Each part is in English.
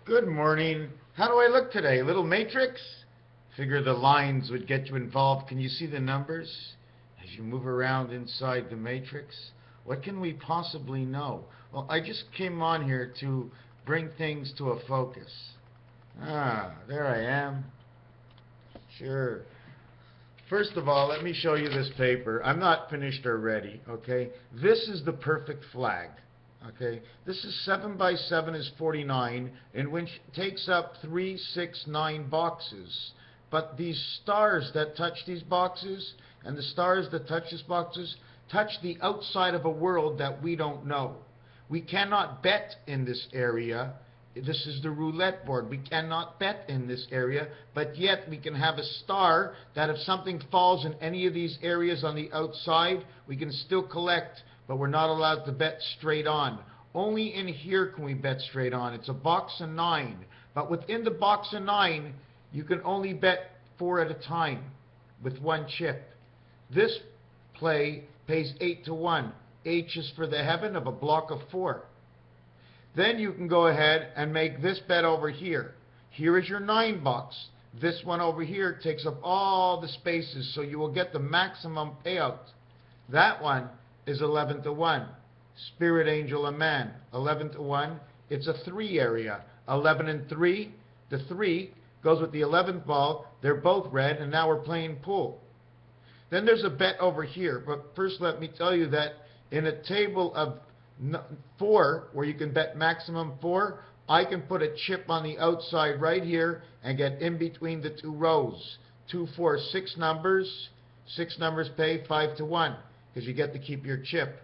Good morning. How do I look today? Little matrix? Figure the lines would get you involved. Can you see the numbers as you move around inside the matrix? What can we possibly know? Well, I just came on here to bring things to a focus. There I am. Sure. First of all, let me show you this paper. I'm not finished already, okay? This is the perfect flag, okay? This is 7 by 7 is 49, and which takes up 3, 6, 9 boxes. But these stars that touch these boxes and the stars that touch these boxes touch the outside of a world that we don't know. We cannot bet in this area. This is the roulette board. We cannot bet in this area, but yet we can have a star that if something falls in any of these areas on the outside, we can still collect, but we're not allowed to bet straight on. Only in here can we bet straight on. It's a box of 9, but within the box of 9, you can only bet 4 at a time with one chip. This play pays 8 to 1. H is for the heaven of a block of 4. Then you can go ahead and make this bet over here. Here is your 9 box. This one over here takes up all the spaces, so you will get the maximum payout. That one is 11 to 1. Spirit Angel a Man, 11 to 1. It's a 3 area. 11 and 3. The 3 goes with the 11th ball. They're both red, and now we're playing pool. Then there's a bet over here, but first let me tell you that in a table of 4, where you can bet maximum 4, I can put a chip on the outside right here and get in between the 2 rows. 2, 4, 6 numbers. 6 numbers pay 5 to 1 because you get to keep your chip.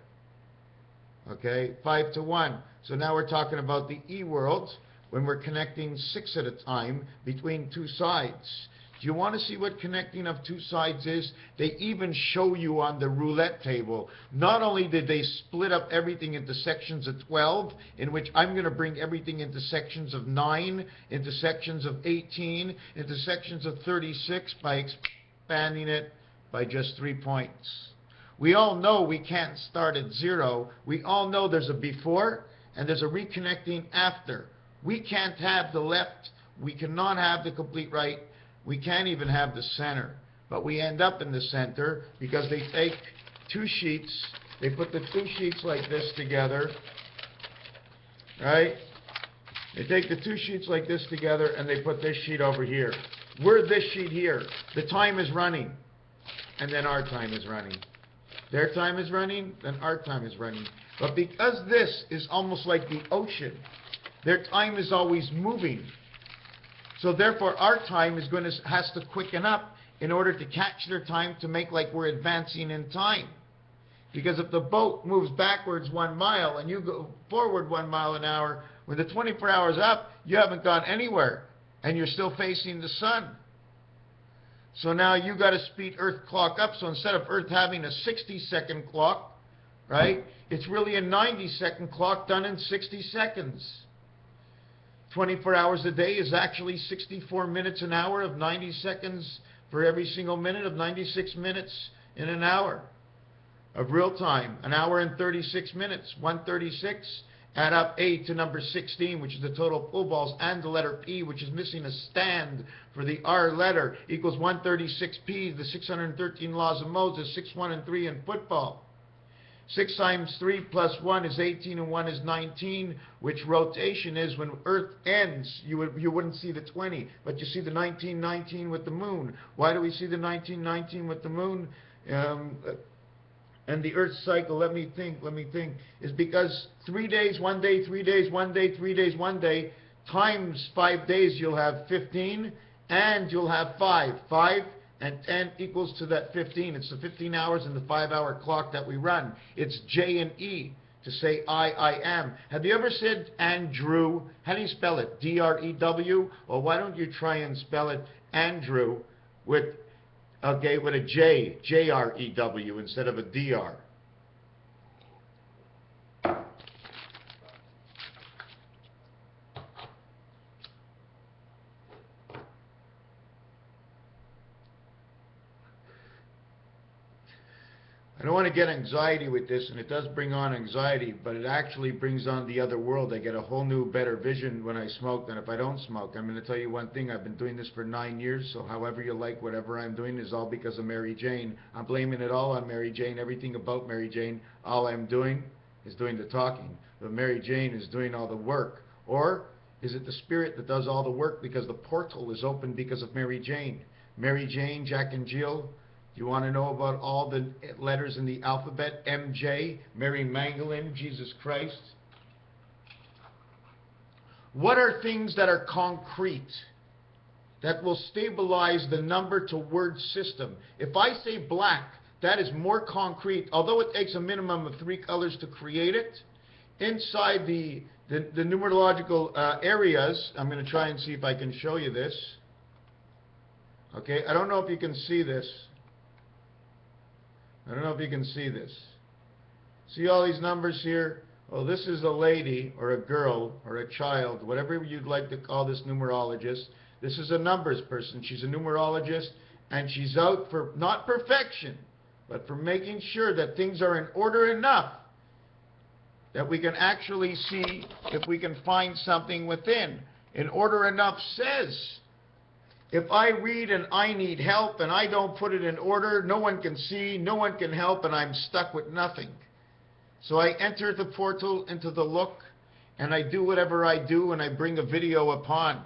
Okay, 5 to 1. So now we're talking about the E-world when we're connecting 6 at a time between 2 sides. Do you want to see what connecting of 2 sides is? They even show you on the roulette table. Not only did they split up everything into sections of 12, in which I'm going to bring everything into sections of 9, into sections of 18, into sections of 36 by expanding it by just 3 points. We all know we can't start at 0. We all know there's a before and there's a reconnecting after. We can't have the left. We cannot have the complete right. We can't even have the center, but we end up in the center because they take 2 sheets, they put the 2 sheets like this together, right? They take the 2 sheets like this together and they put this sheet over here. We're this sheet here. The time is running, and then our time is running. Their time is running, then our time is running. But because this is almost like the ocean, their time is always moving. So therefore, our time has to quicken up in order to catch their time to make like we're advancing in time. Because if the boat moves backwards 1 mile and you go forward 1 mile an hour, when the 24 hours up, you haven't gone anywhere and you're still facing the sun. So now you got to speed Earth clock up. So instead of Earth having a 60-second clock, right, it's really a 90-second clock done in 60 seconds. 24 hours a day is actually 64 minutes an hour of 90 seconds for every single minute of 96 minutes in an hour of real time. An hour and 36 minutes. 136. Add up A to number 16, which is the total pool balls, and the letter P, which is missing a stand for the R letter, equals 136P, the 613 laws of Moses, 6, 1, and 3 in football. 6 times 3 plus 1 is 18, and 1 is 19, which rotation is when Earth ends, you wouldn't see the 20, but you see the 1919 with the moon. Why do we see the 1919 with the moon? And the Earth cycle, let me think, is because 3 days, 1 day, 3 days, 1 day, 3 days, 1 day, times 5 days, you'll have 15, and you'll have 5. 5 and 10 equals to that 15. It's the 15 hours in the 5-hour clock that we run. It's J and E to say I am. Have you ever said Andrew? How do you spell it? D-R-E-W? Or why don't you try and spell it Andrew with a J, J-R-E-W instead of a D-R? I don't want to get anxiety with this, and it does bring on anxiety, but it actually brings on the other world. I get a whole new, better vision when I smoke than if I don't smoke. I'm going to tell you one thing. I've been doing this for 9 years, so however you like whatever I'm doing is all because of Mary Jane. I'm blaming it all on Mary Jane, everything about Mary Jane. All I'm doing is doing the talking, but Mary Jane is doing all the work. Or is it the spirit that does all the work because the portal is open because of Mary Jane? Mary Jane, Jack and Jill. You want to know about all the letters in the alphabet? MJ, Mary Magdalene, Jesus Christ. What are things that are concrete that will stabilize the number to word system? If I say black, that is more concrete, although it takes a minimum of 3 colors to create it. Inside the numerological areas, I'm going to try and see if I can show you this. Okay, I don't know if you can see this. I don't know if you can see this. See all these numbers here? Oh, this is a lady or a girl or a child, whatever you'd like to call this numerologist. This is a numbers person. She's a numerologist, and she's out for not perfection, but for making sure that things are in order enough that we can actually see if we can find something within. In order enough says, if I read and I need help and I don't put it in order, no one can see, no one can help, and I'm stuck with nothing. So I enter the portal into the look, and I do whatever I do, and I bring a video upon.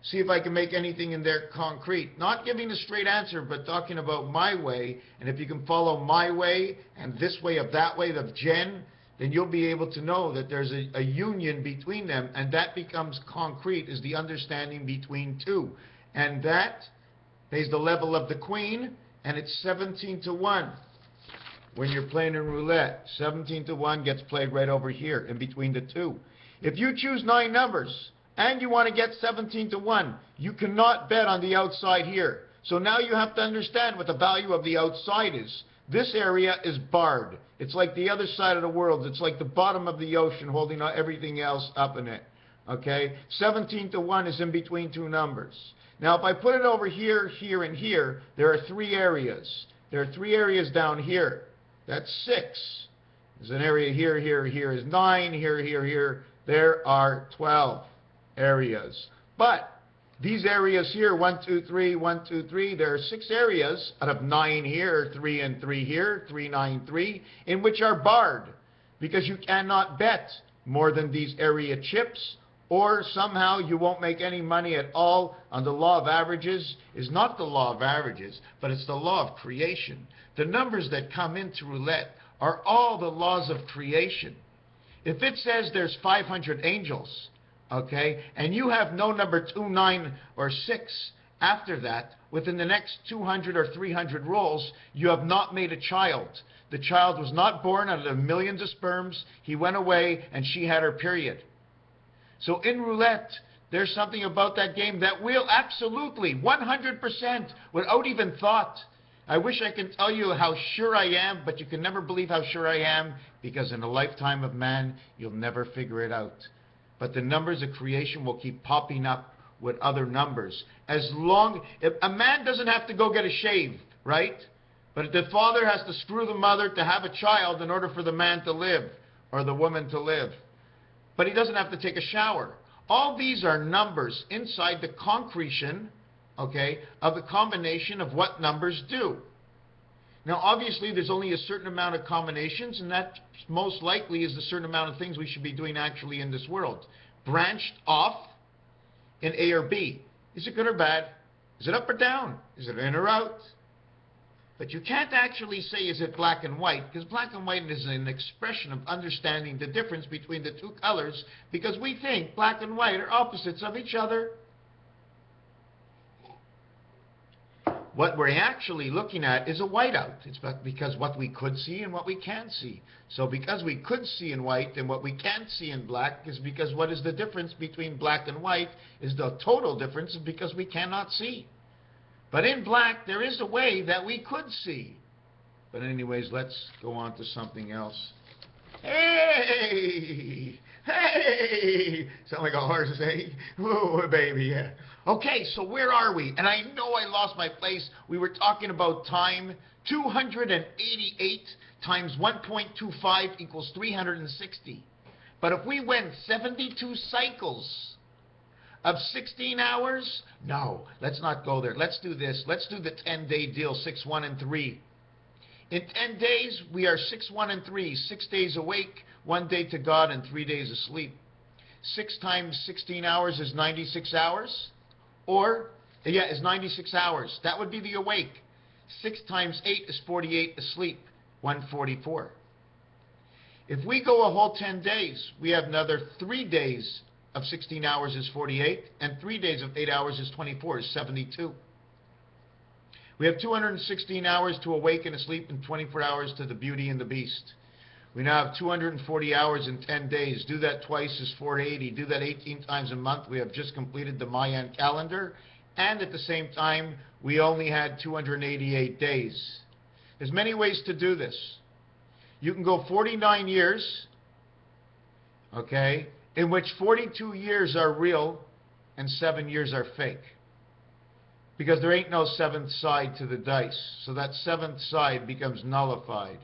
See if I can make anything in there concrete. Not giving a straight answer, but talking about my way. And if you can follow my way and this way of that way of Jen, then you'll be able to know that there's a union between them, and that becomes concrete, is the understanding between two. And that pays the level of the queen, and it's 17 to 1. When you're playing in roulette, 17 to 1 gets played right over here in between the two. If you choose 9 numbers and you want to get 17 to 1, you cannot bet on the outside here. So now you have to understand what the value of the outside is. This area is barred. It's like the other side of the world. It's like the bottom of the ocean holding everything else up in it. Okay? 17 to 1 is in between 2 numbers. Now, if I put it over here, here, and here, there are 3 areas. There are 3 areas down here. That's 6. There's an area here, here, here is 9, here, here, here. There are 12 areas. But these areas here, 1, 2, 3, 1, 2, 3, there are 6 areas out of 9 here, 3 and 3 here, 3, 9, 3, in which are barred, because you cannot bet more than these area chips, or somehow you won't make any money at all. On the law of averages is not the law of averages, but it's the law of creation. The numbers that come into roulette are all the laws of creation. If it says there's 500 angels, okay, and you have no number 2, 9, or 6 after that, within the next 200 or 300 rolls, you have not made a child. The child was not born out of the millions of sperms. He went away, and she had her period. So in roulette, there's something about that game that will absolutely, 100%, without even thought. I wish I could tell you how sure I am, but you can never believe how sure I am, because in a lifetime of man, you'll never figure it out. But the numbers of creation will keep popping up with other numbers. As long, if a man doesn't have to go get a shave, right? But the father has to screw the mother to have a child in order for the man to live, or the woman to live. But he doesn't have to take a shower. All these are numbers inside the concretion, okay, of the combination of what numbers do. Now, obviously, there's only a certain amount of combinations, and that most likely is the certain amount of things we should be doing actually in this world. Branched off in A or B. Is it good or bad? Is it up or down? Is it in or out? But you can't actually say, is it black and white? Because black and white is an expression of understanding the difference between the 2 colors, because we think black and white are opposites of each other. What we're actually looking at is a whiteout. It's because what we could see and what we can't see. So because we could see in white and what we can't see in black is because what is the difference between black and white is the total difference is because we cannot see. But in black, there is a way that we could see. But anyways, let's go on to something else. Hey! Hey! Sound like a horse, eh? Whoa, baby, yeah. Okay, so where are we? And I know I lost my place. We were talking about time. 288 times 1.25 equals 360. But if we went 72 cycles of 16 hours, no, let's not go there. Let's do this. Let's do the 10-day deal, 6, 1, and 3. In 10 days, we are 6, 1, and 3. 6 days awake, 1 day to God, and 3 days asleep. 6 times 16 hours is 96 hours. Or, yeah, is 96 hours. That would be the awake. 6 times 8 is 48 asleep. 144. If we go a whole 10 days, we have another 3 days of 16 hours is 48, and 3 days of 8 hours is 24, is 72. We have 216 hours to awake and asleep, and 24 hours to the Beauty and the Beast. We now have 240 hours in 10 days. Do that twice is 480. Do that 18 times a month. We have just completed the Mayan calendar, and at the same time, we only had 288 days. There's many ways to do this. You can go 49 years, okay, in which 42 years are real and 7 years are fake. Because there ain't no seventh side to the dice. So that seventh side becomes nullified.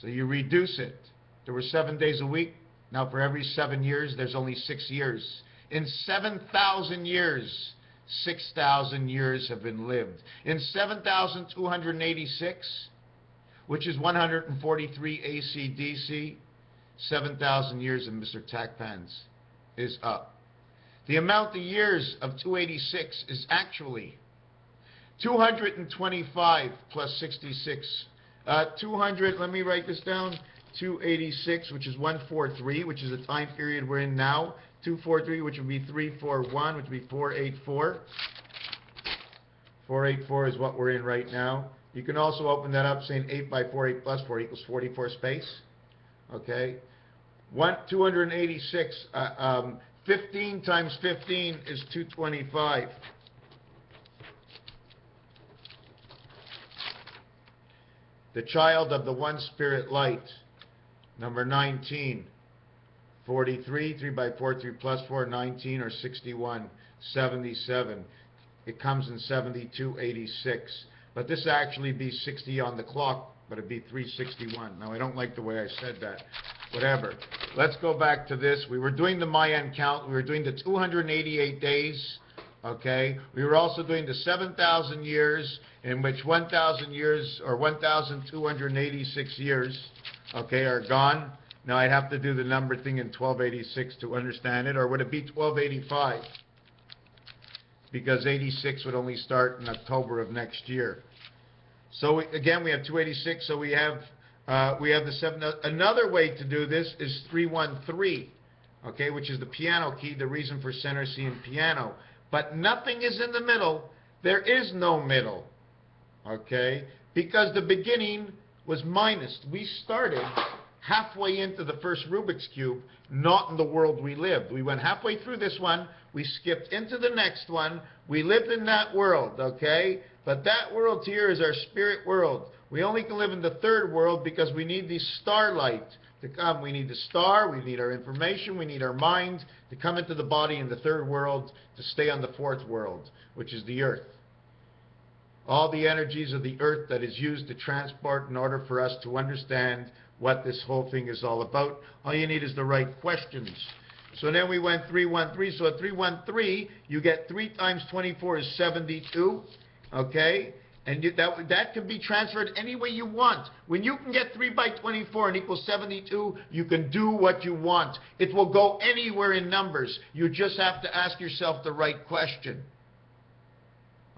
So you reduce it. There were 7 days a week. Now for every 7 years, there's only 6 years. In 7,000 years, 6,000 years have been lived. In 7,286, which is 143 AC/DC, 7,000 years of Mr. Tackpans is up. The amount of years of 286 is actually 225 plus 66. 200, let me write this down, 286, which is 143, which is the time period we're in now. 243, which would be 341, which would be 484. 484 is what we're in right now. You can also open that up saying 8 by 4, 8 plus 4 equals 44 space. Okay. 286, 15 times 15 is 225. The child of the one spirit light, number 19. 43, 3 by 4, 3 plus 4, 19, or 61, 77. It comes in 7286. But this actually be 60 on the clock, but it'd be 361. Now, I don't like the way I said that. Whatever. Let's go back to this. We were doing the Mayan count. We were doing the 288 days. Okay. We were also doing the 7,000 years, in which 1,000 years, or 1,286 years, okay, are gone. Now, I'd have to do the number thing in 1286 to understand it, or would it be 1285? Because 86 would only start in October of next year. So again, we have 286. So we have the 7. Another way to do this is 313, okay, which is the piano key, the reason for center C in piano. But nothing is in the middle. There is no middle, okay, because the beginning was minus. We started halfway into the first Rubik's Cube, not in the world we lived. We went halfway through this one, we skipped into the next one, we lived in that world, okay? But that world here is our spirit world. We only can live in the third world because we need the starlight to come. We need the star, we need our information, we need our mind to come into the body in the third world to stay on the fourth world, which is the earth. All the energies of the earth that is used to transport in order for us to understand what this whole thing is all about. All you need is the right questions. So then we went 313. So at 313, you get 3 times 24 is 72. Okay? And that can be transferred any way you want. When you can get 3 by 24 and equals 72, you can do what you want. It will go anywhere in numbers. You just have to ask yourself the right question.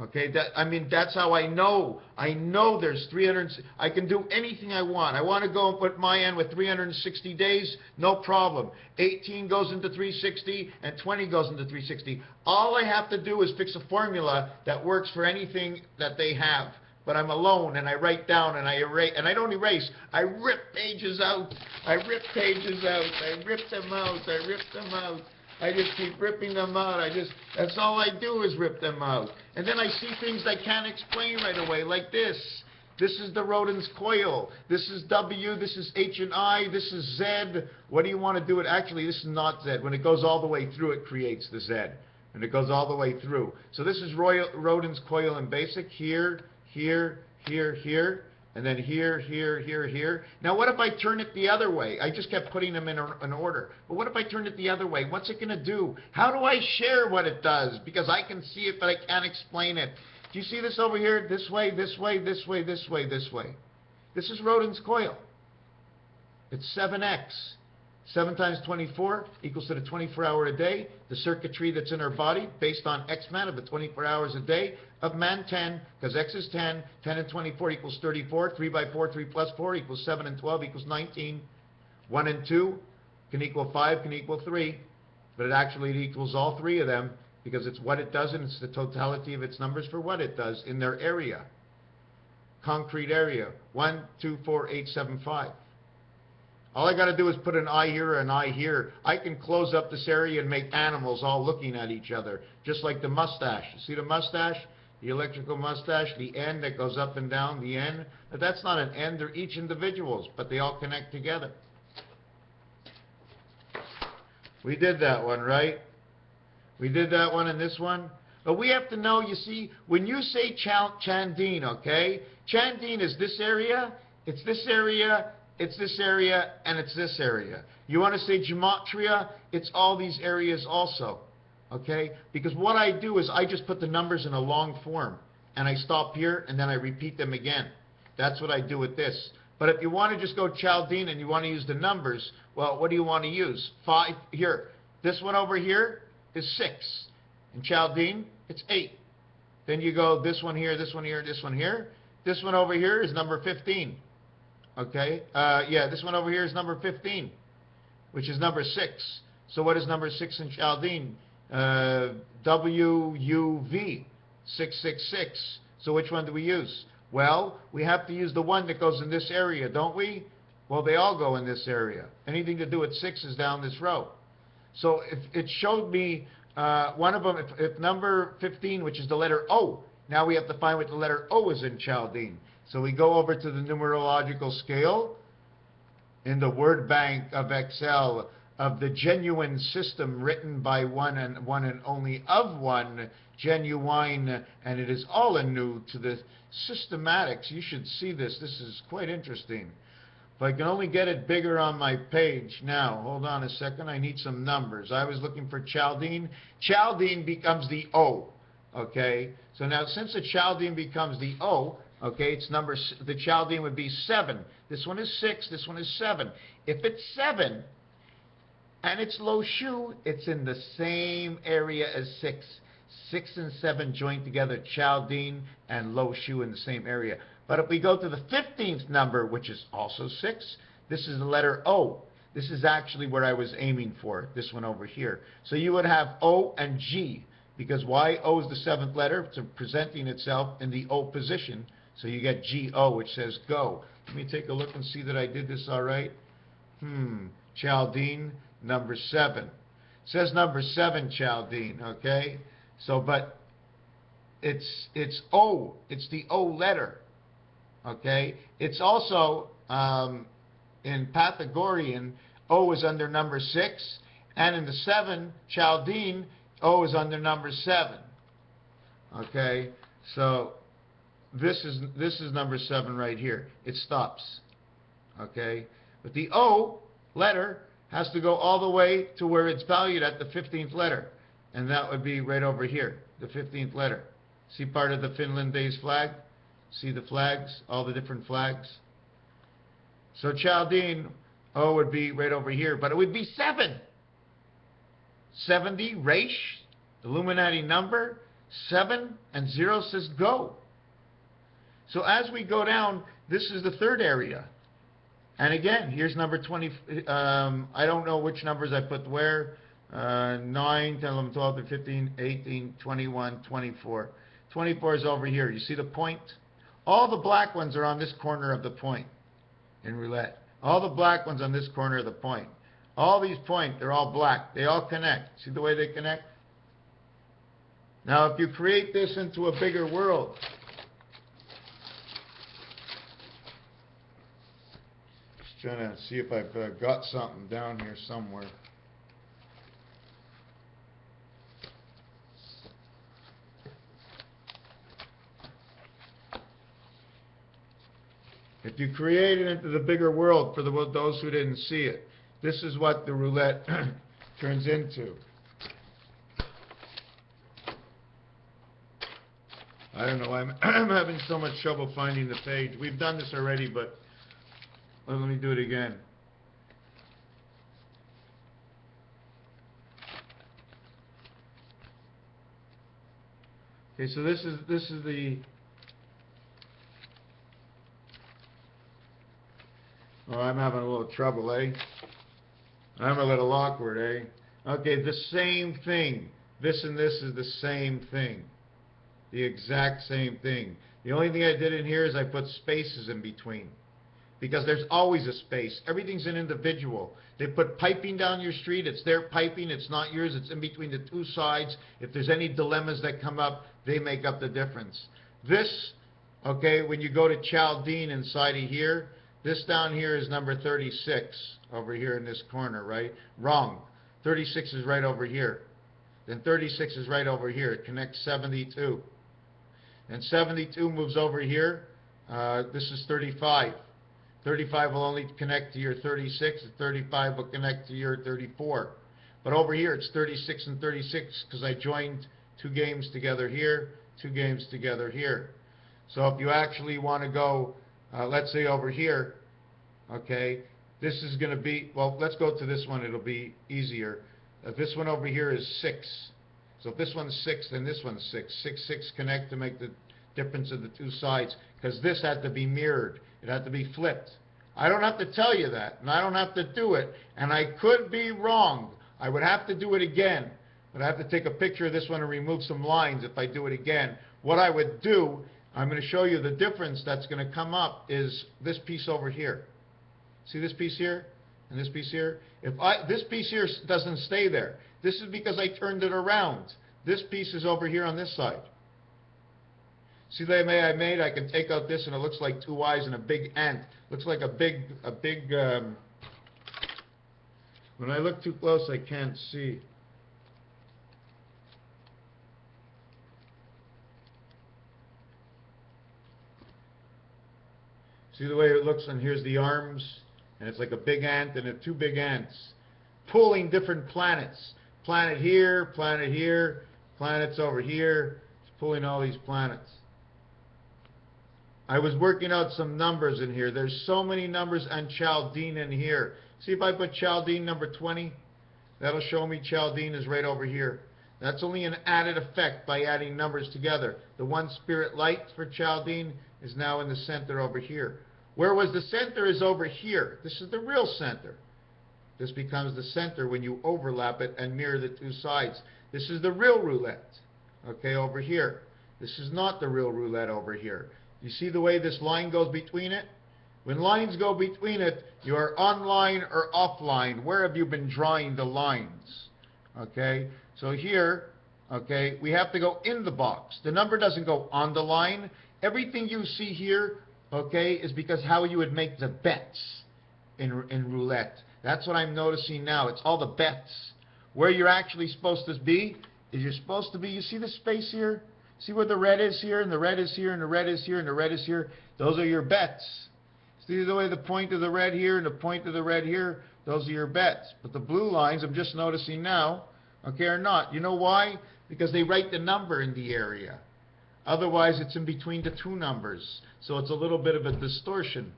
Okay, that's how I know. I know there's 300. I can do anything I want. I want to go and put Mayan with 360 days, no problem. 18 goes into 360 and 20 goes into 360. All I have to do is fix a formula that works for anything that they have. But I'm alone, and I write down, and I erase, and I don't erase. I rip pages out. I rip pages out. I rip them out. I rip them out. I just keep ripping them out. That's all I do is rip them out. And then I see things I can't explain right away, like this. This is the rodent's coil. This is W. This is H and I. This is Z. What do you want to do it? Actually, this is not Z. When it goes all the way through, it creates the Z. And it goes all the way through. So this is rodent's coil in basic. Here, here, here, here. And then here, here, here, here. Now, what if I turn it the other way? I just kept putting them in an order. But what if I turn it the other way? What's it going to do? How do I share what it does? Because I can see it, but I can't explain it. Do you see this over here? This way, this way, this way, this way, this way. This is rodent's coil. It's 7x. 7 times 24 equals to the 24-hour a day. The circuitry that's in our body based on X-man of the 24 hours a day of man 10, because X is 10. 10 and 24 equals 34. 3 by 4, 3 plus 4 equals 7 and 12 equals 19. 1 and 2 can equal 5, can equal 3. But it actually equals all three of them because it's what it does and it's the totality of its numbers for what it does in their area. Concrete area. 1, 2, 4, 8, 7, 5. All I got to do is put an eye here or an eye here. I can close up this area and make animals all looking at each other, just like the mustache. You see the mustache? The electrical mustache, the end that goes up and down, the end. But that's not an end. They're each individuals, but they all connect together. We did that one, right? We did that one and this one. But we have to know, you see, when you say Chandine, okay? Chandine is this area, it's this area, it's this area, and it's this area. You want to say gematria, it's all these areas also, okay? Because what I do is I just put the numbers in a long form, and I stop here, and then I repeat them again. That's what I do with this. But if you want to just go Chaldean and you want to use the numbers, well, what do you want to use? 5, here. This one over here is 6. In Chaldean, it's 8. Then you go this one here, this one here, this one here. This one over here is number 15. Okay, yeah, this one over here is number 15, which is number 6. So what is number 6 in Chaldean? WUV, 666. So which one do we use? Well, we have to use the one that goes in this area, don't we? Well, they all go in this area. Anything to do with 6 is down this row. So if it showed me one of them, if number 15, which is the letter O, now we have to find what the letter O is in Chaldean. So we go over to the numerological scale in the word bank of Excel of the genuine system written by one and only of one, genuine, and it is all anew to the systematics. You should see this. This is quite interesting. If I can only get it bigger on my page. Now, hold on a second. I need some numbers. I was looking for Chaldean. Chaldean becomes the O. Okay? So now, since the Chaldean becomes the O, okay, it's the Chaldean would be 7. This one is 6. This one is 7. If it's 7 and it's low shu, it's in the same area as 6. 6 and 7 joined together, Chaldean and low shu in the same area. But if we go to the 15th number, which is also 6, this is the letter O. This is actually where I was aiming for, this one over here. So you would have O and G, because why? O is the 7th letter. It's presenting itself in the O position. So you get G-O, which says go. Let me take a look and see that I did this all right. Chaldean, number 7. It says number 7, Chaldean, okay? So, but it's O. It's the O letter, okay? It's also, in Pythagorean, O is under number 6. And in the 7, Chaldean, O is under number 7, okay? So this is number 7 right here. It stops, okay? But the O letter has to go all the way to where it's valued at the 15th letter, and that would be right over here, the 15th letter. See part of the Finland Days flag? See the flags, all the different flags? So Chaldean, O would be right over here, but it would be 7. 70, Reish, Illuminati number, 7 and 0 says go. So as we go down, this is the 3rd area. And again, here's number 20. I don't know which numbers I put where. 9, 10, 11, 12, 13, 15, 18, 21, 24. 24 is over here. You see the point? All the black ones are on this corner of the point in roulette. All the black ones on this corner of the point. All these points, they're all black. They all connect. See the way they connect? Now, if you create this into a bigger world, Trying to see if I've got something down here somewhere. If you create it into the bigger world for those who didn't see it, this is what the roulette turns into. I don't know, I'm having so much trouble finding the page. We've done this already, but let me do it again. Okay, so this is the... Oh, I'm having a little trouble, eh? I'm a little awkward, eh? Okay, the same thing. This and this is the same thing. The exact same thing. The only thing I did in here is I put spaces in between. Because there's always a space. Everything's an individual. They put piping down your street. It's their piping. It's not yours. It's in between the two sides. If there's any dilemmas that come up, they make up the difference. This, okay, when you go to Chaldean inside of here, this down here is number 36 over here in this corner, right? Wrong. 36 is right over here. Then 36 is right over here. It connects 72. And 72 moves over here. This is 35. 35 will only connect to your 36. And 35 will connect to your 34. But over here it's 36 and 36 because I joined two games together here, two games together here. So if you actually want to go, let's say over here, okay, this is going to be, well, let's go to this one. It'll be easier. This one over here is 6. So if this one's 6, then this one's 6. 6, 6 connect to make the difference of the two sides, because this had to be mirrored. It had to be flipped. I don't have to tell you that, and I don't have to do it, and I could be wrong. I would have to do it again, but I have to take a picture of this one and remove some lines if I do it again. What I would do, I'm going to show you the difference that's going to come up is this piece over here. See this piece here and this piece here? This piece here doesn't stay there. This is because I turned it around. This piece is over here on this side. See the way I made? I can take out this and it looks like two eyes and a big ant. Looks like a big, when I look too close I can't see. See the way it looks, and here's the arms, and it's like a big ant and two big ants pulling different planets. Planet here, planets over here. It's pulling all these planets. I was working out some numbers in here. There's so many numbers on Chaldean in here. See if I put Chaldean number 20, that'll show me Chaldean is right over here. That's only an added effect by adding numbers together. The one spirit light for Chaldean is now in the center over here. Where was the center is over here. This is the real center. This becomes the center when you overlap it and mirror the two sides. This is the real roulette, okay, over here. This is not the real roulette over here. You see the way this line goes between it? When lines go between it, you are online or offline. Where have you been drawing the lines? Okay, so here, okay, we have to go in the box. The number doesn't go on the line. Everything you see here, okay, is because how you would make the bets in roulette. That's what I'm noticing now. It's all the bets. Where you're actually supposed to be is you're supposed to be, you see the space here? See where the red is here, and the red is here, and the red is here, and the red is here? Those are your bets. See the way the point of the red here and the point of the red here? Those are your bets. But the blue lines, I'm just noticing now, okay, are not. You know why? Because they write the number in the area. Otherwise, it's in between the two numbers. So it's a little bit of a distortion.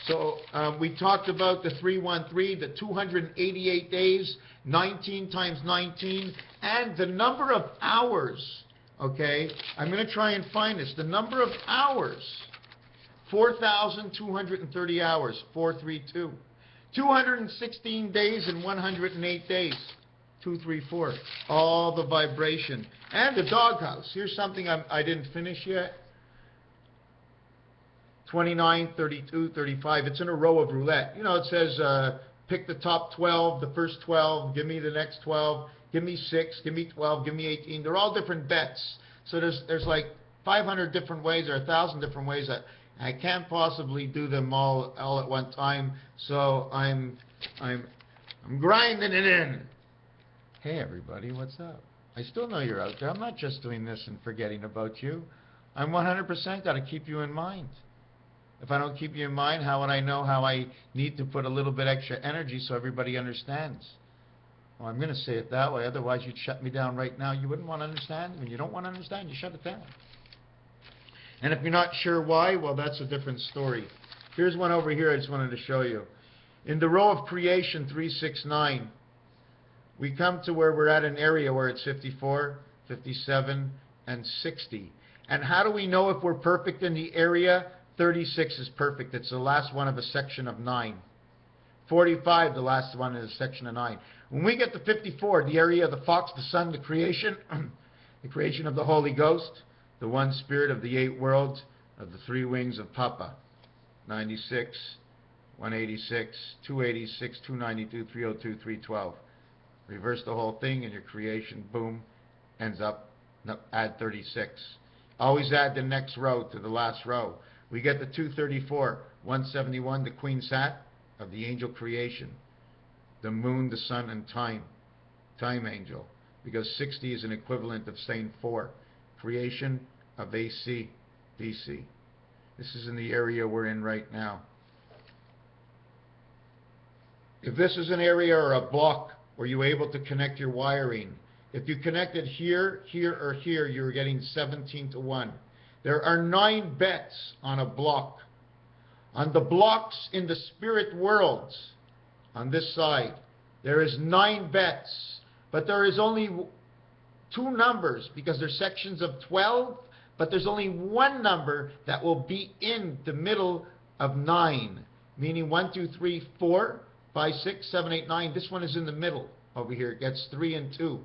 So we talked about the 313, the 288 days, 19 times 19, and the number of hours. Okay, I'm going to try and find this. The number of hours, 4,230 hours, 432. 216 days and 108 days, 234. All the vibration. And the doghouse. Here's something I didn't finish yet. 29, 32, 35. It's in a row of roulette. You know, it says pick the top 12, the first 12, give me the next 12, give me 6, give me 12, give me 18. They're all different bets. So there's like 500 different ways or 1,000 different ways. I can't possibly do them all at one time, so I'm grinding it in. Hey everybody, what's up? I still know you're out there. I'm not just doing this and forgetting about you. I'm 100% got to keep you in mind. If I don't keep you in mind, how would I know how I need to put a little bit extra energy so everybody understands? Well, I'm going to say it that way. Otherwise, you'd shut me down right now. You wouldn't want to understand. When you don't want to understand, you shut it down. And if you're not sure why, well, that's a different story. Here's one over here I just wanted to show you. In the row of creation 369, we come to where we're at an area where it's 54, 57, and 60. And how do we know if we're perfect in the area? 36 is perfect. It's the last one of a section of 9. 45, the last one is a section of 9. When we get to 54, the area of the fox, the sun, the creation, the creation of the Holy Ghost, the one spirit of the 8 worlds, of the 3 wings of Papa, 96, 186, 286, 292, 302, 312. Reverse the whole thing and your creation, boom, ends up, no, add 36. Always add the next row to the last row. We get the 234, 171, the Queen Sat of the angel creation, the moon, the sun, and time angel, because 60 is an equivalent of saying 4, creation of AC, DC. This is in the area we're in right now. If this is an area or a block where you're able to connect your wiring, if you connected here, here, or here, you're getting 17 to 1. There are 9 bets on a block. On the blocks in the spirit worlds, on this side, there is 9 bets, but there is only 2 numbers because they're sections of 12, but there's only 1 number that will be in the middle of 9, meaning 1, 2, 3, 4, 5, 6, 7, 8, 9. This one is in the middle over here. It gets 3 and 2.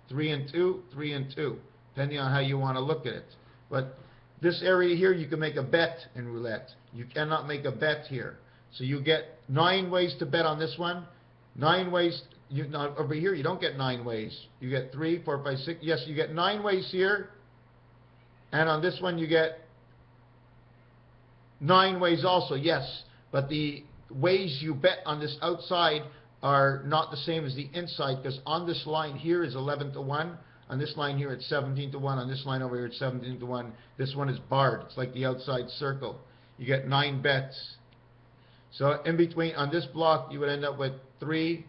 3 and 2, 3 and 2, depending on how you want to look at it. But this area here, you can make a bet in roulette. You cannot make a bet here. So you get 9 ways to bet on this one. 9 ways. Over here, you don't get 9 ways. You get 3, 4, 5, 6. Yes, you get 9 ways here. And on this one, you get 9 ways also. Yes, but the ways you bet on this outside are not the same as the inside, because on this line here is 11 to 1. On this line here it's 17 to 1. On this line over here it's 17 to 1. This one is barred. It's like the outside circle. You get 9 bets. So in between, on this block, you would end up with 3,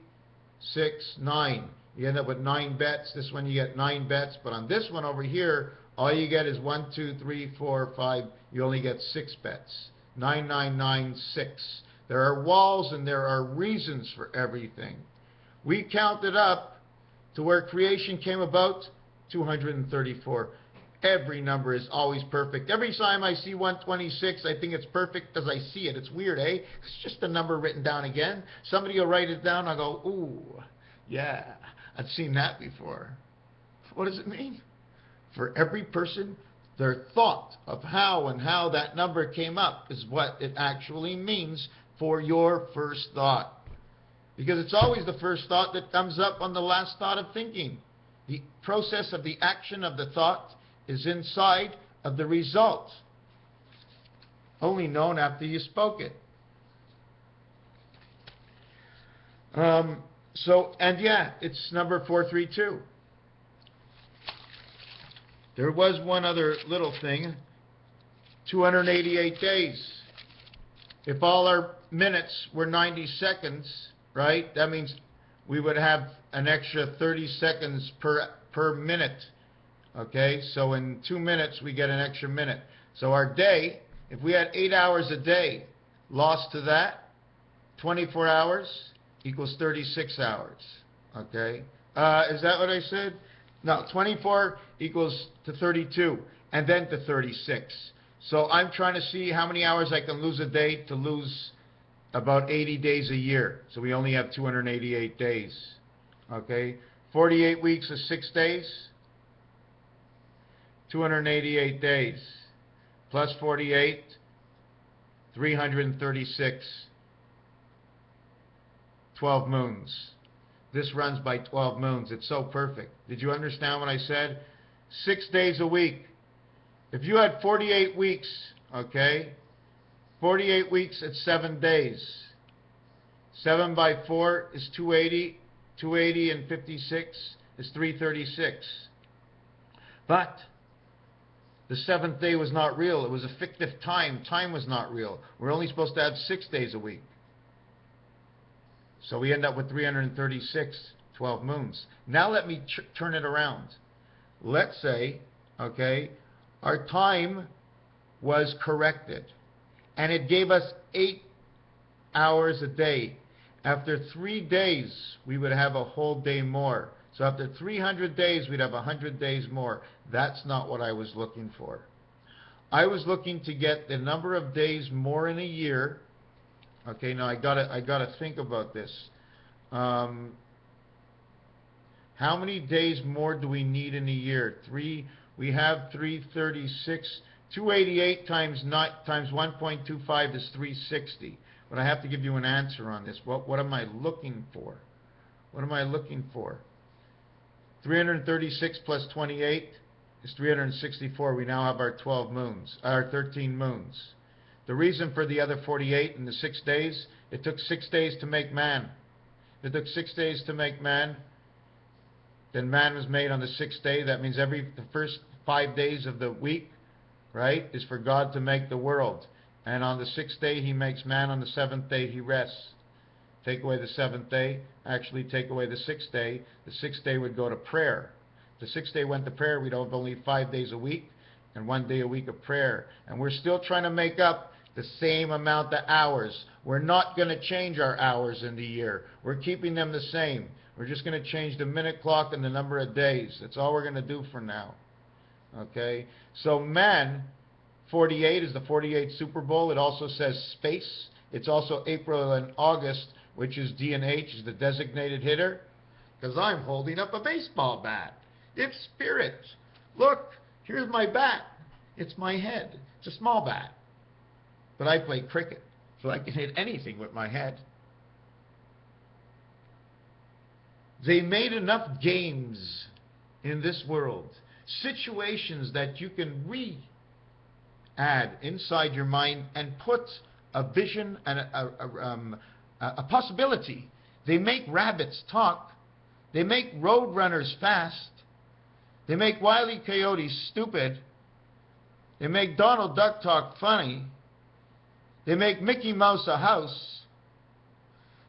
6, 9. You end up with 9 bets. This one you get 9 bets. But on this one over here, all you get is 1, 2, 3, 4, 5. You only get 6 bets. 9, 9, 9, 6. There are walls and there are reasons for everything. We counted up to where creation came about, 234. Every number is always perfect. Every time I see 126, I think it's perfect because I see it. It's weird, eh? It's just a number written down again. Somebody will write it down, I'll go, ooh, yeah, I've seen that before. What does it mean? For every person, their thought of how that number came up is what it actually means for your first thought. Because it's always the first thought that comes up on the last thought of thinking. The process of the action of the thought is inside of the result, only known after you spoke it. And yeah, it's number 432. There was one other little thing, 288 days. If all our minutes were 90 seconds, right, that means we would have an extra 30 seconds per minute. Okay, so in 2 minutes we get an extra minute. So our day, if we had 8 hours a day, lost to that, 24 hours equals 36 hours. Okay, is that what I said? No, 24 equals to 32, and then to 36. So I'm trying to see how many hours I can lose a day to lose about 80 days a year. So we only have 288 days. Okay, 48 weeks is 6 days. 288 days plus 48, 336. 12 moons. This runs by 12 moons. It's so perfect. Did you understand what I said? 6 days a week. If you had 48 weeks, okay, 48 weeks at 7 days. 7 by 4 is 280. 280 and 56 is 336. But the 7th day was not real. It was a fictive time. Time was not real. We're only supposed to have 6 days a week. So we end up with 336, 12 moons. Now let me turn it around. Let's say, okay, our time was corrected, and it gave us 8 hours a day. After 3 days, we would have a whole day more. So after 300 days, we'd have 100 days more. That's not what I was looking for. I was looking to get the number of days more in a year. Okay, now I gotta think about this. How many days more do we need in a year? We have 336. 288 times 1.25 is 360. But I have to give you an answer on this. What am I looking for? What am I looking for? 336 plus 28 is 364. We now have our 12 moons, our 13 moons. The reason for the other 48 in the 6 days, it took 6 days to make man. It took 6 days to make man. Then man was made on the 6th day. That means the first 5 days of the week, right, is for God to make the world. And on the 6th day, he makes man. On the 7th day, he rests. Take away the 7th day, actually take away the 6th day. The 6th day would go to prayer. If the 6th day went to prayer, we'd have only 5 days a week and 1 day a week of prayer. And we're still trying to make up the same amount of hours. We're not going to change our hours in the year. We're keeping them the same. We're just going to change the minute clock and the number of days. That's all we're going to do for now. Okay? So man, 48 is the 48th Super Bowl. It also says space. It's also April and August, which is D&H, is the designated hitter. Because I'm holding up a baseball bat. It's spirit. Look, here's my bat. It's my head. It's a small bat. But I play cricket, so I can hit anything with my head. They made enough games in this world, situations that you can re-add inside your mind and put a vision and a possibility. They make rabbits talk. They make road runners fast. They make Wile E. Coyote stupid. They make Donald Duck talk funny. They make Mickey Mouse a house.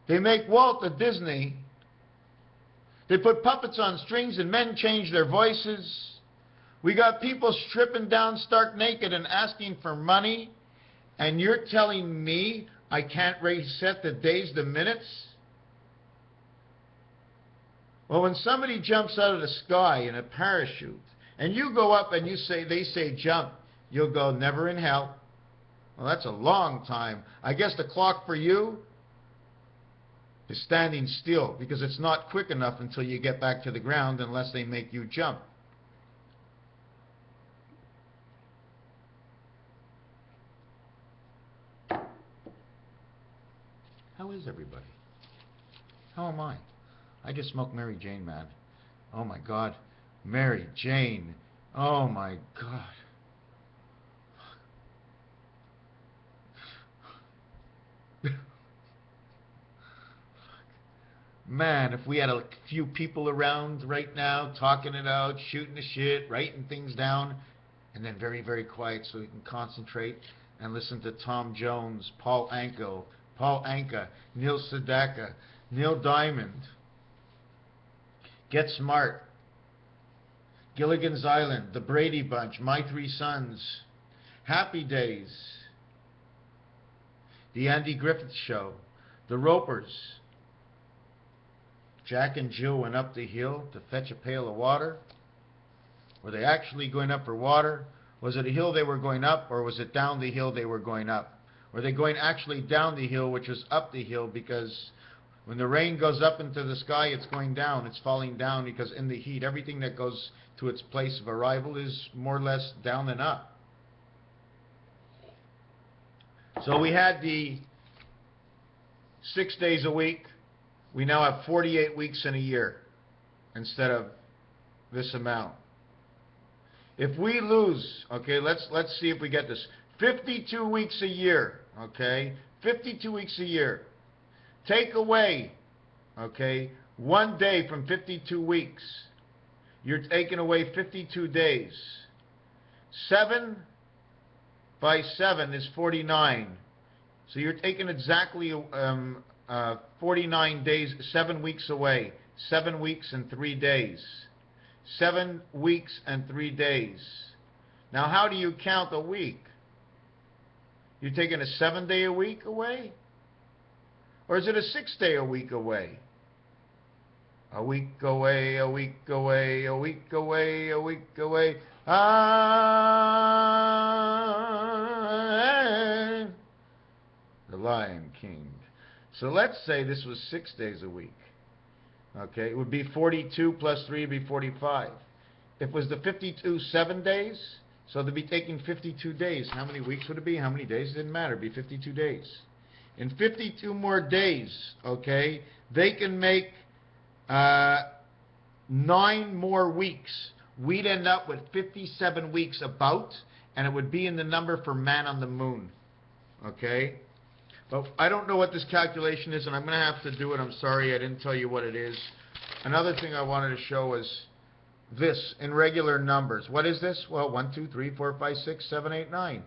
They make Walt a Disney. They put puppets on strings and men change their voices. We got people stripping down stark naked and asking for money. And you're telling me I can't reset the days, the minutes? Well, when somebody jumps out of the sky in a parachute, and you go up and they say jump, you'll go never in hell. Well, that's a long time. I guess the clock for you is standing still because it's not quick enough until you get back to the ground unless they make you jump. How is everybody? How am I? I just smoked Mary Jane, man. Oh my God. Mary Jane. Oh my God. Man, if we had a few people around right now talking it out, shooting the shit, writing things down, and then very, very quiet so we can concentrate and listen to Tom Jones, Paul Anka, Neil Sedaka, Neil Diamond, Get Smart, Gilligan's Island, The Brady Bunch, My Three Sons, Happy Days, The Andy Griffith Show, The Ropers. Jack and Jill went up the hill to fetch a pail of water. Were they actually going up for water? Was it a hill they were going up, or was it down the hill they were going up? Were they going actually down the hill, which was up the hill, because when the rain goes up into the sky, it's going down. It's falling down because in the heat, everything that goes to its place of arrival is more or less down and up. So we had the 6 days a week. We now have 48 weeks in a year instead of this amount. If we lose, okay, let's see if we get this. 52 weeks a year. okay? 52 weeks a year. Take away, okay, 1 day from 52 weeks. You're taking away 52 days. 7 by 7 is 49. So you're taking exactly 49 days, 7 weeks away. 7 weeks and 3 days. 7 weeks and 3 days. Now, how do you count a week? You're taking a 7-day a week away? Or is it a 6-day a week away? A week away, a week away, a week away, a week away. Ah, the Lion King. So let's say this was 6 days a week. Okay, it would be 42 plus 3 would be 45. If it was the 52 7 days, so they'd be taking 52 days. How many weeks would it be? How many days? It didn't matter. It'd be 52 days. In 52 more days, okay, they can make 9 more weeks. We'd end up with 57 weeks about, and it would be in the number for man on the moon. Okay? But I don't know what this calculation is, and I'm going to have to do it. I'm sorry I didn't tell you what it is. Another thing I wanted to show is this in regular numbers. What is this? Well, 1, 2, 3, 4, 5, 6, 7, 8, 9.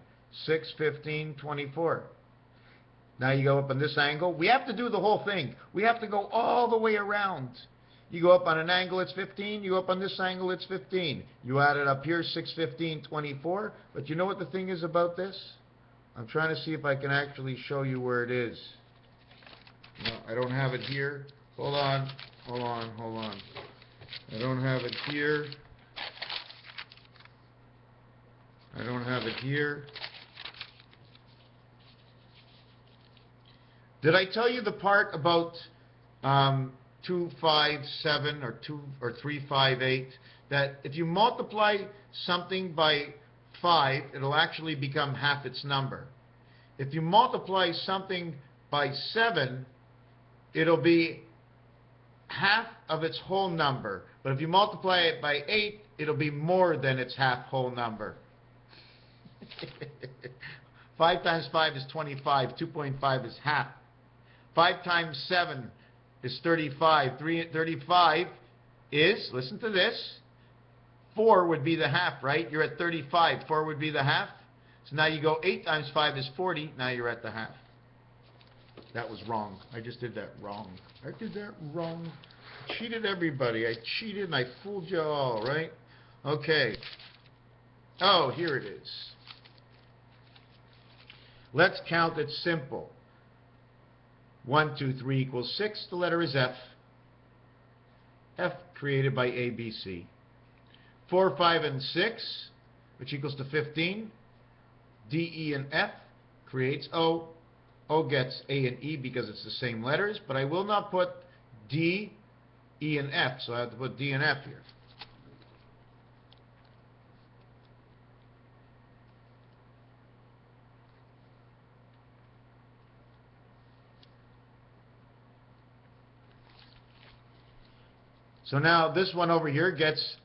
6, 15, 24. Now you go up on this angle. We have to do the whole thing. We have to go all the way around. You go up on an angle, it's 15. You go up on this angle, it's 15. You add it up here, 6, 15, 24. But you know what the thing is about this? I'm trying to see if I can actually show you where it is. No, I don't have it here. Hold on, hold on, hold on. I don't have it here. I don't have it here. Did I tell you the part about 257 or 358? That if you multiply something by 5, it'll actually become half its number. If you multiply something by 7, it'll be half of its whole number. But if you multiply it by 8, it'll be more than its half whole number. 5 times 5 is 25. 2.5 is half. 5 times 7 is 35. 35 is, listen to this, 4 would be the half, right? You're at 35. 4 would be the half. So now you go 8 times 5 is 40. Now you're at the half. That was wrong. I just did that wrong. I did that wrong. I cheated everybody. I cheated and I fooled you all, right? Okay. Oh, here it is. Let's count it simple. 1, 2, 3 equals 6. The letter is F. F created by A, B, C. 4, 5, and 6, which equals to 15. D, E, and F creates O. O gets A and E because it's the same letters, but I will not put D, E, and F, so I have to put D and F here. So now this one over here gets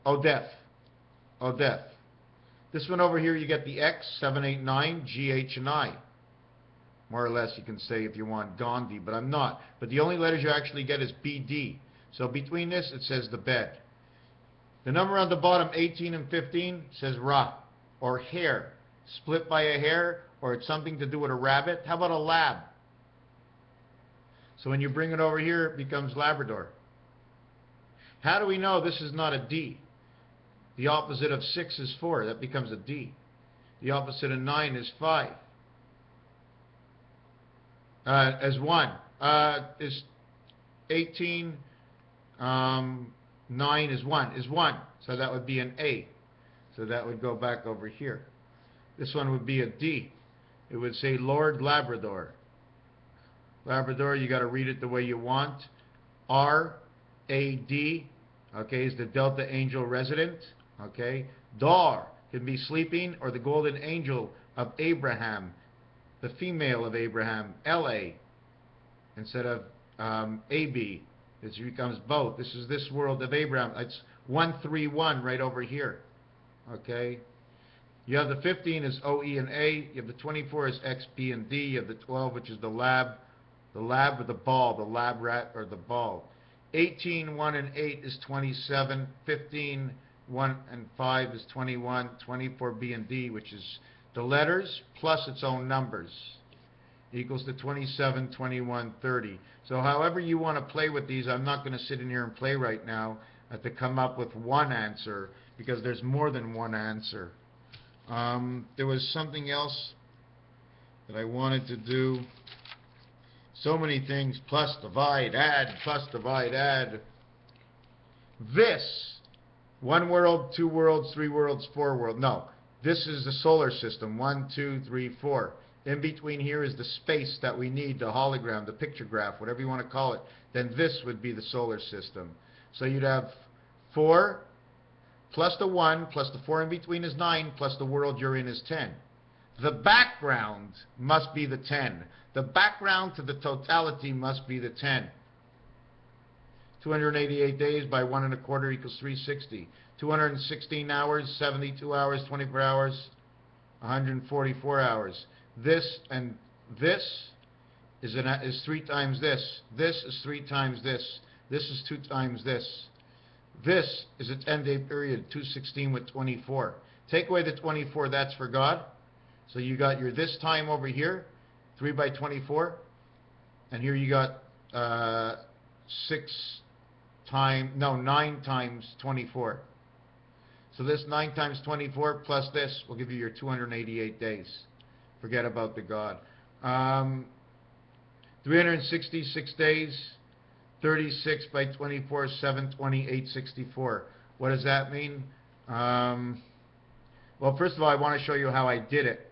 ODEF. ODEF. This one over here you get the X, 7, 8, 9, G, H, and I. More or less you can say if you want Gandhi, but I'm not. But the only letters you actually get is BD. So between this it says the bed. The number on the bottom, 18 and 15, says Ra, or hair. Split by a hair, or it's something to do with a rabbit. How about a lab? So when you bring it over here, it becomes Labrador. How do we know this is not a D? The opposite of 6 is 4. That becomes a D. The opposite of 9 is 5. As 1. Is 18. 9 is 1. Is 1. So that would be an A. So that would go back over here. This one would be a D. It would say Lord Labrador. Labrador, you got to read it the way you want. R-A-D, okay, is the Delta Angel resident, okay. Dar can be sleeping, or the golden angel of Abraham, the female of Abraham, L-A, instead of A-B. This becomes both. This is this world of Abraham. It's 131 right over here, okay. You have the 15 is O, E, and A. You have the 24 is X, P, and D. You have the 12, which is the lab with the ball, the lab rat or the ball. 18, 1, and 8 is 27. 15, 1, and 5 is 21. 24, B, and D, which is the letters plus its own numbers, equals to 27, 21, 30. So however you want to play with these, I'm not going to sit in here and play right now to come up with one answer, because there's more than one answer. There was something else that I wanted to do. So many things. Plus, divide, add. Plus, divide, add. This. 1 world, 2 worlds, 3 worlds, 4 worlds. No. This is the solar system. 1, 2, 3, 4. In between here is the space that we need, the hologram, the picture graph, whatever you want to call it. Then this would be the solar system. So you'd have 4 plus the 1 plus the 4 in between is 9 plus the world you're in is 10. The background must be the 10. The background to the totality must be the 10. 288 days by 1 1/4 equals 360. 216 hours, 72 hours, 24 hours, 144 hours. This and this is 3 times this. This is 3 times this. This is 2 times this. This is a 10-day period, 216 with 24. Take away the 24, that's for God. So you got your this time over here, 3 by 24. And here you got 9 times 24. So this 9 times 24 plus this will give you your 288 days. Forget about the God. 366 days, 36 by 24, 720, 864. What does that mean? Well, first of all, I want to show you how I did it.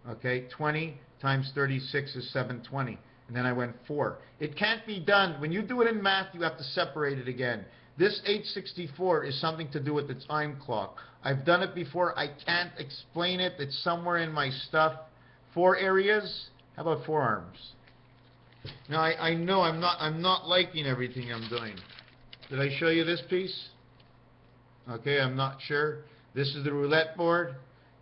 Okay, 20 times 36 is 720. And then I went 4. It can't be done. When you do it in math, you have to separate it again. This 864 is something to do with the time clock. I've done it before. I can't explain it. It's somewhere in my stuff. 4 areas. How about forearms? Now, I know I'm not liking everything I'm doing. Did I show you this piece? Okay, I'm not sure. This is the roulette board.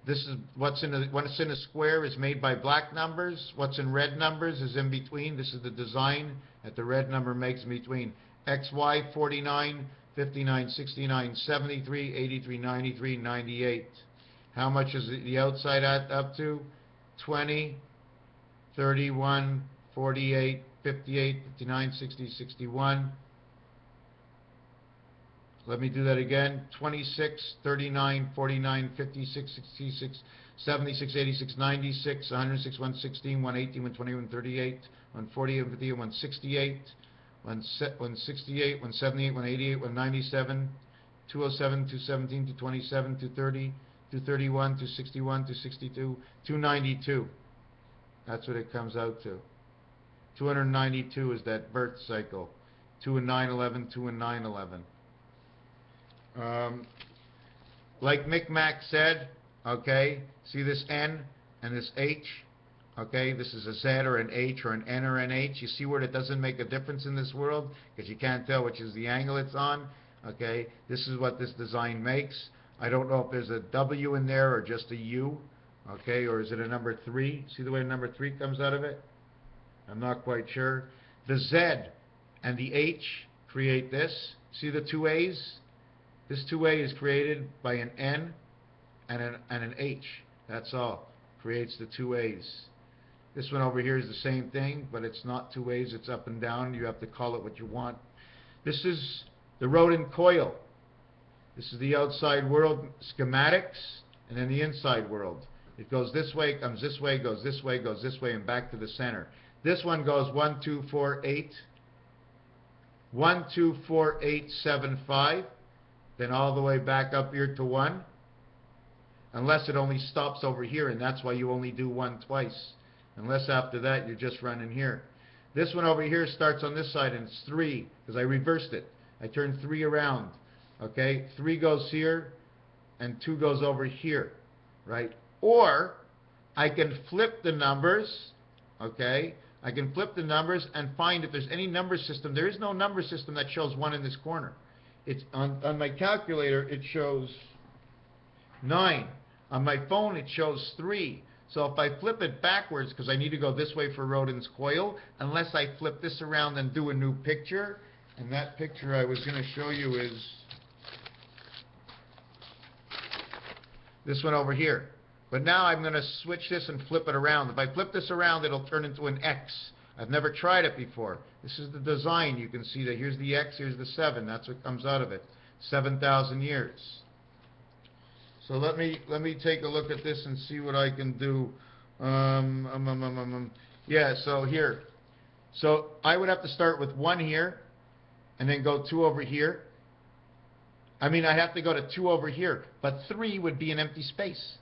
This is what's in a square is made by black numbers. What's in red numbers is in between. This is the design that the red number makes in between. XY 49, 59, 69, 73, 83, 93, 98. How much is the outside add up to? 20, 31, 48, 58, 59, 60, 61. Let me do that again. 26, 39, 49, 56, 66, 76, 86, 96, 106, 116, 118, 120, 138, 140, 150, 168, 168, 178, 188, 197, 207, 217, 227, 230, 231, 261, 262, 292. That's what it comes out to. 292 is that birth cycle. 2 and 9/11, 2 and 9/11. Like Micmac said, okay, see this N and this H? Okay, this is a Z or an H or an N or an H. You see where it doesn't make a difference in this world? Because you can't tell which is the angle it's on. Okay, this is what this design makes. I don't know if there's a W in there or just a U. Okay, or is it a number 3? See the way number 3 comes out of it? I'm not quite sure. The Z and the H create this. See the 2 A's? This 2A is created by an N and an H. That's all. Creates the 2 A's. This one over here is the same thing, but it's not 2 A's. It's up and down. You have to call it what you want. This is the rodent coil. This is the outside world schematics, and then the inside world. It goes this way, comes this way, goes this way, goes this way, and back to the center. This one goes 1, 2, 4, 8. 1, 2, 4, 8, 7, 5. Then all the way back up here to 1. Unless it only stops over here, and that's why you only do 1 twice. Unless after that you're just running here. This one over here starts on this side, and it's 3, because I reversed it. I turned 3 around. Okay, 3 goes here, and 2 goes over here, right? Or I can flip the numbers, okay? I can flip the numbers and find if there's any number system. There is no number system that shows 1 in this corner. It's on my calculator, it shows 9. On my phone, it shows 3. So if I flip it backwards, because I need to go this way for Rodin's coil, unless I flip this around and do a new picture, and that picture I was going to show you is this one over here. But now I'm going to switch this and flip it around. If I flip this around, it'll turn into an X. I've never tried it before. This is the design. You can see that here's the X, here's the 7. That's what comes out of it. 7,000 years. So let me take a look at this and see what I can do. Yeah, so here. So I would have to start with 1 here, and then go 2 over here. I mean, I'd have to go to 2 over here, but 3 would be an empty space.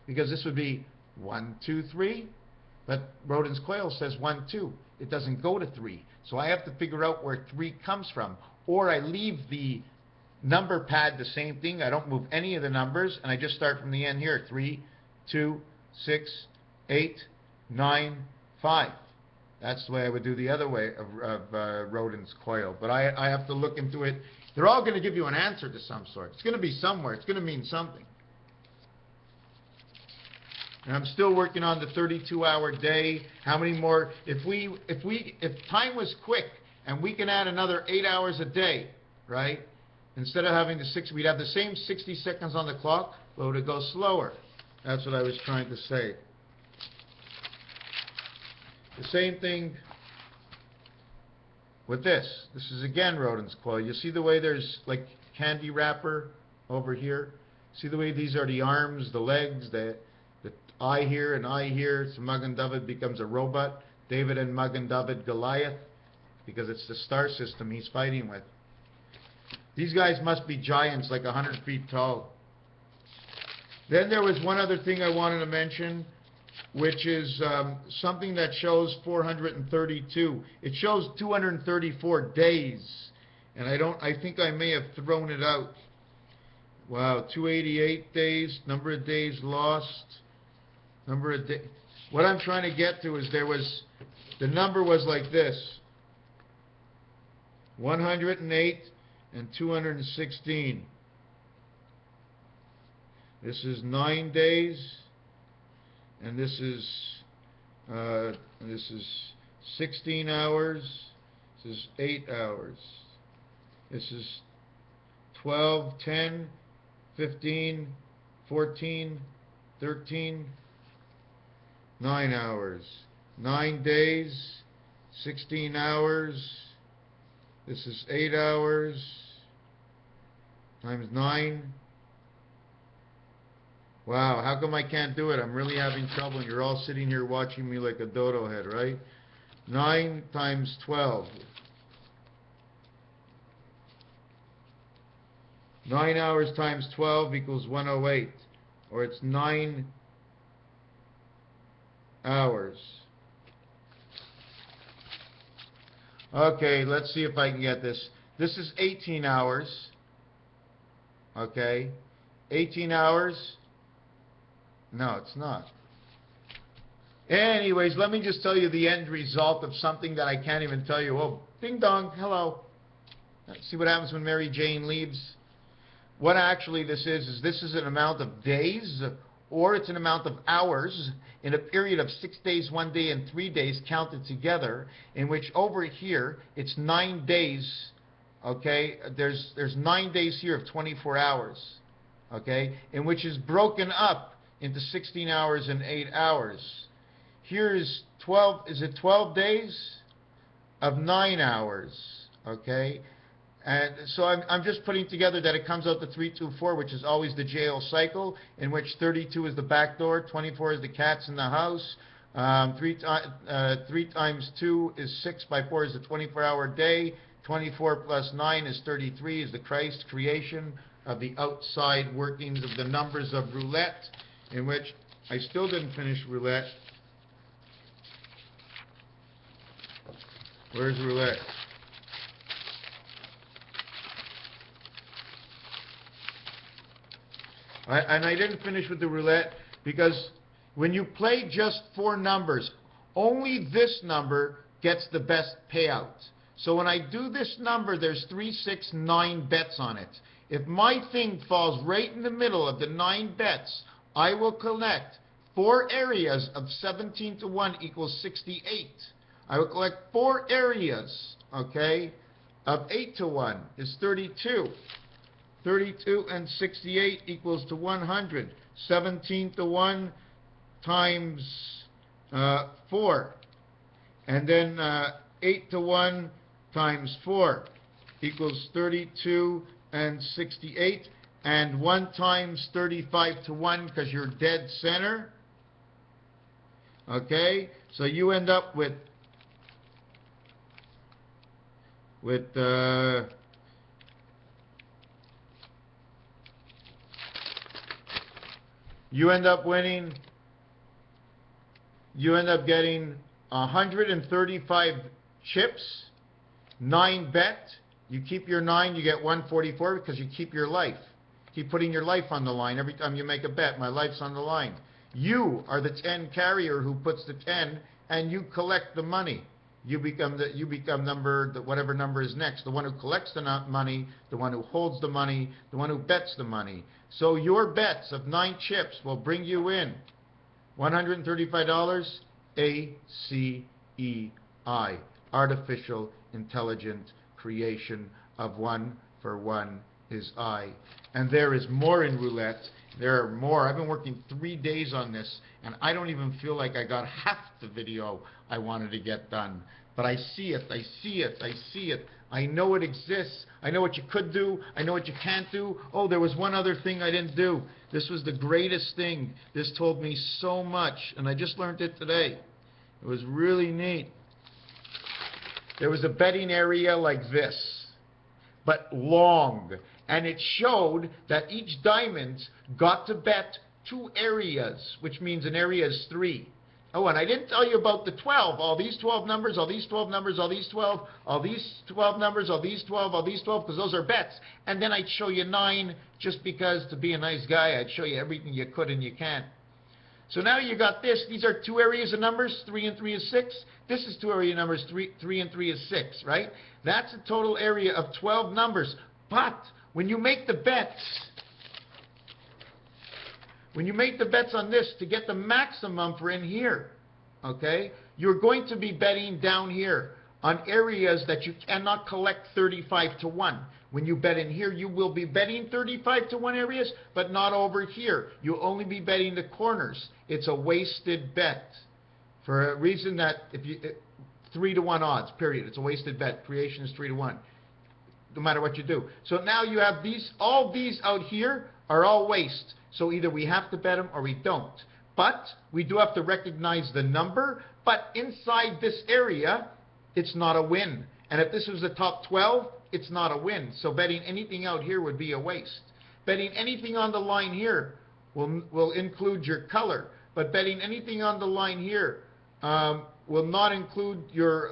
Because this would be 1, 2, 3, but Rodin's coil says 1, 2. It doesn't go to 3. So I have to figure out where 3 comes from. Or I leave the number pad the same thing. I don't move any of the numbers, and I just start from the end here. 3, 2, 6, 8, 9, 5. That's the way I would do the other way of Rodin's coil. But I have to look into it. They're all going to give you an answer to some sort. It's going to be somewhere. It's going to mean something. And I'm still working on the 32-hour day. How many more? If time was quick and we can add another 8 hours a day, right? Instead of having the 6, we'd have the same 60 seconds on the clock, but it would go slower. That's what I was trying to say. The same thing with this. This is again Rodin's coil. You see the way there's like candy wrapper over here? See the way these are the arms, the legs, the eye here and eye here. So Magen David becomes a robot. David and Magen David Goliath, because it's the star system he's fighting with. These guys must be giants, like 100 feet tall. Then there was one other thing I wanted to mention, which is something that shows 432. It shows 234 days, and I think I may have thrown it out. Wow, 288 days, number of days lost, number of days. What I'm trying to get to is the number was like this: 108 and 216. This is 9 days, and this is 16 hours. This is 8 hours. This is 12, 10, 15, 14, 13, 9 hours. 9 days, 16 hours. This is 8 hours times 9. Wow, how come I can't do it? I'm really having trouble, and you're all sitting here watching me like a dodo head, right? 9 times 12. 9 hours times 12 equals 108, or it's 9 hours. Okay, let's see if I can get this. This is 18 hours. Okay, 18 hours. No, it's not. Anyways, let me just tell you the end result of something that I can't even tell you. Oh, ding dong, hello. See what happens when Mary Jane leaves? What actually this is an amount of days, or it's an amount of hours in a period of 6 days, 1 day, and 3 days counted together, in which over here it's 9 days. Okay, there's 9 days here of 24 hours. Okay, in which is broken up into 16 hours and 8 hours. Here is 12, is it 12 days of 9 hours, okay? And so I'm just putting together that it comes out to 324, which is always the jail cycle, in which 32 is the back door, 24 is the cats in the house, 3 times 2 is 6 by 4 is the 24-hour day, 24 plus 9 is 33 is the Christ creation of the outside workings of the numbers of roulette, in which I still didn't finish roulette. Where's roulette? And I didn't finish with the roulette because when you play just 4 numbers, only this number gets the best payout. So when I do this number, there's 3, 6, 9 bets on it. If my thing falls right in the middle of the 9 bets, I will collect 4 areas of 17 to 1 equals 68. I will collect 4 areas, okay, of 8 to 1 is 32. 32 and 68 equals to 100. 17 to 1 times 4. And then 8 to 1 times 4 equals 32 and 68. And 1 times 35 to 1, because you're dead center. Okay, so you end up with you end up winning, you end up getting 135 chips, 9 bet. You keep your 9, you get 144 because you keep your life. Keep putting your life on the line. Every time you make a bet, my life's on the line. You are the 10 carrier who puts the 10, and you collect the money. You become whatever number is next, the one who collects the money, the one who holds the money, the one who bets the money. So your bets of 9 chips will bring you in $135 ACEI, artificial intelligent creation of 1 for 1 is I. And there is more in roulette. There are more. I've been working 3 days on this, and I don't even feel like I got half the video I wanted to get done. But I see it, I see it, I see it. I know it exists. I know what you could do. I know what you can't do. Oh, there was one other thing I didn't do. This was the greatest thing. This told me so much, and I just learned it today. It was really neat. There was a betting area like this, but long. And it showed that each diamond got to bet 2 areas, which means an area is 3. Oh, and I didn't tell you about the 12. All these 12 numbers, all these 12 numbers, all these 12, all these 12 numbers, all these 12, all these 12, because those are bets. And then I'd show you 9, just because, to be a nice guy, I'd show you everything you could and you can't. So now you got this. These are 2 areas of numbers. 3 and 3 is 6. This is 2 area numbers. 3 and 3 is 6, right? That's a total area of 12 numbers. But when you make the bets, on this to get the maximum for in here, okay, you're going to be betting down here on areas that you cannot collect 35 to 1. When you bet in here, you will be betting 35 to 1 areas, but not over here. You'll only be betting the corners. It's a wasted bet for a reason that 3 to 1 odds, period. It's a wasted bet. Creation is 3 to 1. No matter what you do. So now you have these, all these out here are all waste. So either we have to bet them or we don't. But we do have to recognize the number. But inside this area, it's not a win. And if this was the top 12, it's not a win. So betting anything out here would be a waste. Betting anything on the line here will include your color. But betting anything on the line here will not include your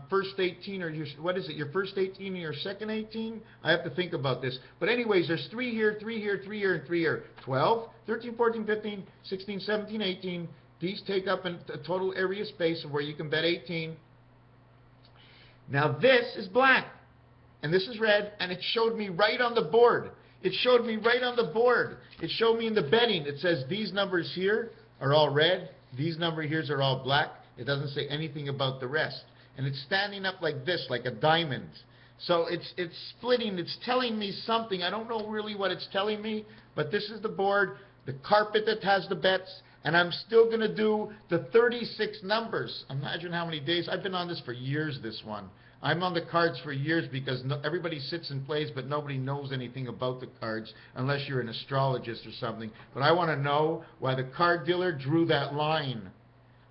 first 18 or your, what is it, your first 18 and your second 18? I have to think about this. But anyways, there's 3 here, 3 here, 3 here, and 3 here. 12, 13, 14, 15, 16, 17, 18. These take up a total area space of where you can bet 18. Now this is black, and this is red, and it showed me right on the board. It showed me right on the board. It showed me in the betting. It says these numbers here are all red. These numbers here are all black. It doesn't say anything about the rest. And it's standing up like this, like a diamond. So it's splitting. It's telling me something. I don't know really what it's telling me, but this is the board, the carpet that has the bets, and I'm still going to do the 36 numbers. Imagine how many days. I've been on this for years, this one. I'm on the cards for years because everybody sits and plays, but nobody knows anything about the cards unless you're an astrologist or something. But I want to know why the card dealer drew that line.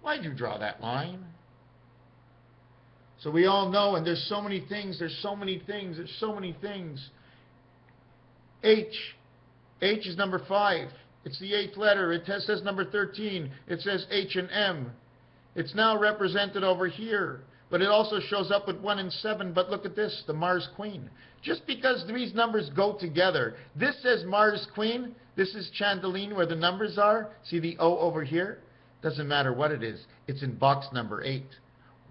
Why'd you draw that line? So we all know, and there's so many things, there's so many things, there's so many things. H. H is number 5. It's the 8th letter. It says number 13. It says H and M. It's now represented over here. But it also shows up with 1 and 7. But look at this, the Mars Queen. Just because these numbers go together. This says Mars Queen. This is Chandeline where the numbers are. See the O over here? Doesn't matter what it is. It's in box number 8.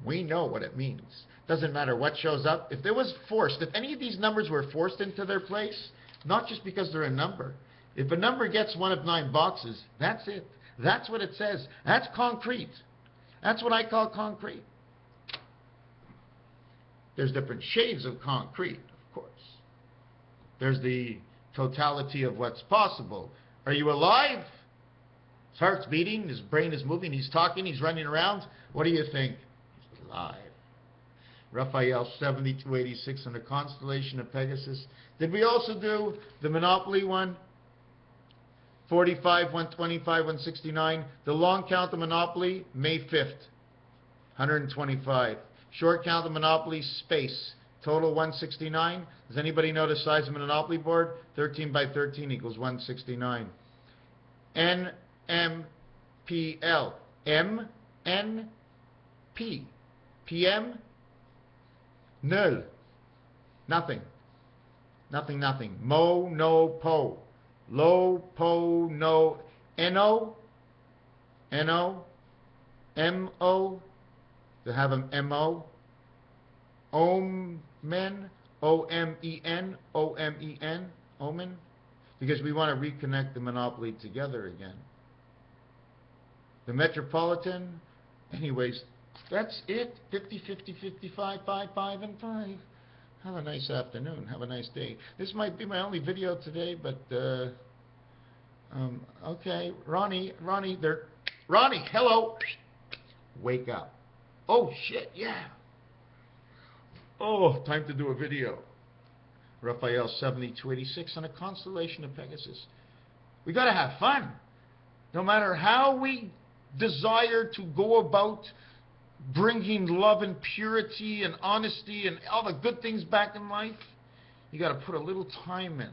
We know what it means. Doesn't matter what shows up. If there was forced, if any of these numbers were forced into their place, not just because they're a number. If a number gets one of 9 boxes, that's it. That's what it says. That's concrete. That's what I call concrete. There's different shades of concrete, of course. There's the totality of what's possible. Are you alive? His heart's beating, his brain is moving, he's talking, he's running around. What do you think? He's alive. Raphael 7286 on the constellation of Pegasus. Did we also do the Monopoly one? 45, 125, 169. The long count of Monopoly, May 5th, 125. Short count of Monopoly, space, total 169. Does anybody know the size of a Monopoly board? 13 by 13 equals 169. NMPL. MNP. PM. Null. Nothing. Nothing, nothing. Mo, no, po. Lo, po, no. NO. NO. MO. To have an MO. Omen. OMEN. OMEN. Omen. Because we want to reconnect the Monopoly together again. The Metropolitan. Anyways, that's it. 50, 50, 55, 5, 5, and 5. Have a nice afternoon. Have a nice day. This might be my only video today, but, okay. Ronnie, hello. Wake up. Oh, shit, yeah. Oh, time to do a video. Raphael 7286 on a constellation of Pegasus. We got to have fun. No matter how we desire to go about bringing love and purity and honesty and all the good things back in life, you got to put a little time in.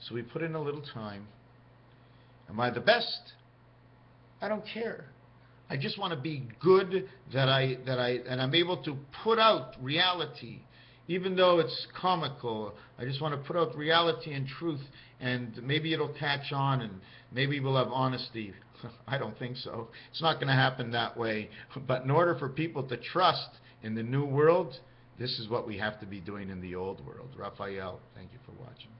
So we put in a little time. Am I the best? I don't care. I just want to be good, and I'm able to put out reality, even though it's comical. I just want to put out reality and truth, and maybe it'll catch on, and maybe we'll have honesty. I don't think so. It's not going to happen that way. But in order for people to trust in the new world, this is what we have to be doing in the old world. Raphael, thank you for watching.